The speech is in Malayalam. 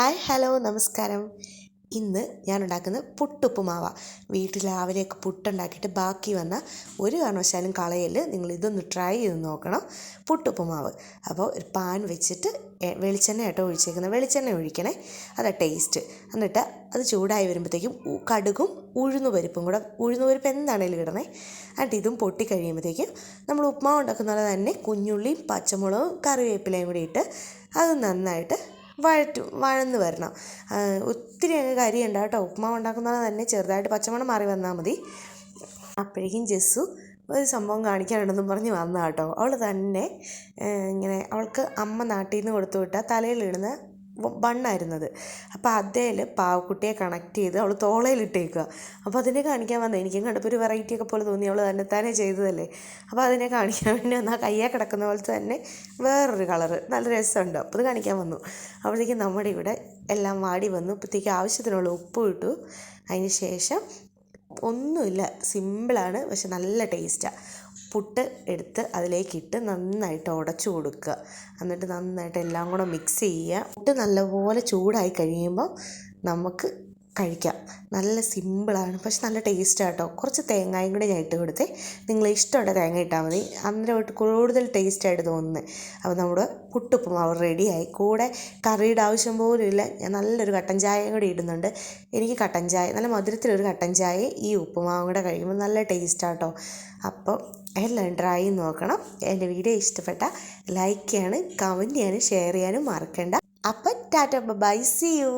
ഹായ് ഹലോ നമസ്കാരം. ഇന്ന് ഞാൻ ഉണ്ടാക്കുന്നത് പുട്ടുപ്പുമാവ. വീട്ടിൽ രാവിലെയൊക്കെ പുട്ടുണ്ടാക്കിയിട്ട് ബാക്കി വന്ന ഒരു കാരണവശാലും കളയല്. നിങ്ങൾ ഇതൊന്ന് ട്രൈ ചെയ്ത് നോക്കണം. പുട്ടുപ്പുമാവ്. അപ്പോൾ ഒരു പാൻ വെച്ചിട്ട് വെളിച്ചെണ്ണ ആട്ടോ ഒഴിച്ചേക്കുന്നത്. വെളിച്ചെണ്ണ ഒഴിക്കണേ, അതാ ടേസ്റ്റ്. എന്നിട്ട് അത് ചൂടായി വരുമ്പോഴത്തേക്കും കടുകും ഉഴുന്നുപരിപ്പും കൂടെ, ഉഴുന്നുപരിപ്പ് എന്താണേലും ഇടണേ. എന്നിട്ട് ഇതും പൊട്ടി കഴിയുമ്പോഴത്തേക്കും നമ്മൾ ഉപ്മാവ് ഉണ്ടാക്കുന്ന പോലെ തന്നെ കുഞ്ഞുള്ളിയും പച്ചമുളകും കറിവേപ്പിലയും കൂടി ഇട്ട് അത് നന്നായിട്ട് വഴന്ന് വരണം. ഒത്തിരി അങ്ങ് കരിയുണ്ട കേട്ടോ. ഉപ്മാവ് ഉണ്ടാക്കുന്നത് തന്നെ ചെറുതായിട്ട് പച്ചമണം മാറി വന്നാൽ മതി. അപ്പോഴേക്കും ജസ്സു ഒരു സംഭവം കാണിക്കാനുണ്ടെന്നും പറഞ്ഞ് വന്ന കേട്ടോ. അവൾ തന്നെ ഇങ്ങനെ, അവൾക്ക് അമ്മ നാട്ടിൽ നിന്ന് കൊടുത്തു വിട്ടാൽ തലയിലിടുന്ന ബണ്ണായിരുന്നത്. അപ്പോൾ അതേൽ പാവക്കുട്ടിയെ കണക്ട് ചെയ്ത് അവൾ തോളയിലിട്ടേക്കുക. അപ്പോൾ അതിനെ കാണിക്കാൻ വന്നത്. എനിക്കും കണ്ടപ്പോൾ ഒരു വെറൈറ്റി ഒക്കെ പോലെ തോന്നി. അവൾ തന്നെത്താനെ ചെയ്തതല്ലേ. അപ്പോൾ അതിനെ കാണിക്കാൻ വേണ്ടി വന്നാൽ കയ്യെ കിടക്കുന്ന പോലത്തെ തന്നെ വേറൊരു കളറ്, നല്ല രസമുണ്ട്. അപ്പോൾ അത് കാണിക്കാൻ വന്നു. അപ്പോഴത്തേക്കും നമ്മുടെ ഇവിടെ എല്ലാം വാടി വന്നു. അപ്പോഴത്തേക്ക് ആവശ്യത്തിനുള്ള ഉപ്പ് ഇട്ടു. അതിന് ശേഷം ഒന്നുമില്ല, സിമ്പിളാണ്, പക്ഷെ നല്ല ടേസ്റ്റാണ്. പുട്ട് എടുത്ത് അതിലേക്കിട്ട് നന്നായിട്ട് ഉടച്ചു കൊടുക്കുക. എന്നിട്ട് നന്നായിട്ട് എല്ലാം കൂടെ മിക്സ് ചെയ്യുക. പുട്ട് നല്ലപോലെ ചൂടായി കഴിയുമ്പോൾ നമുക്ക് കഴിക്കാം. നല്ല സിമ്പിളാണ്, പക്ഷെ നല്ല ടേസ്റ്റാണ് കേട്ടോ. കുറച്ച് തേങ്ങയും കൂടെ ഞാൻ ഇട്ട് കൊടുത്തേ. നിങ്ങൾ ഇഷ്ടമുള്ള തേങ്ങ ഇട്ടാൽ മതി, അന്നേരമായിട്ട് കൂടുതൽ ടേസ്റ്റായിട്ട് തോന്നുന്നത്. അപ്പോൾ നമ്മുടെ പുട്ടുപ്പുമാവ് റെഡിയായി. കൂടെ കറിയുടെ ആവശ്യം പോലും ഇല്ല. ഞാൻ നല്ലൊരു കട്ടൻ ചായയും കൂടി ഇടുന്നുണ്ട്. എനിക്ക് കട്ടൻ ചായ, നല്ല മധുരത്തിലൊരു കട്ടൻ ചായ ഈ ഉപ്പുമാവും കൂടെ കഴിക്കുമ്പോൾ നല്ല ടേസ്റ്റാണ് കേട്ടോ. അപ്പോൾ എല്ലാം ട്രൈ നോക്കണം. എൻ്റെ വീഡിയോ ഇഷ്ടപ്പെട്ടാൽ ലൈക്ക് ചെയ്യാനും കമൻറ്റ് ചെയ്യാനും ഷെയർ ചെയ്യാനും മറക്കണ്ട. അപ്പം ടാറ്റ, ബൈ, സീ യു.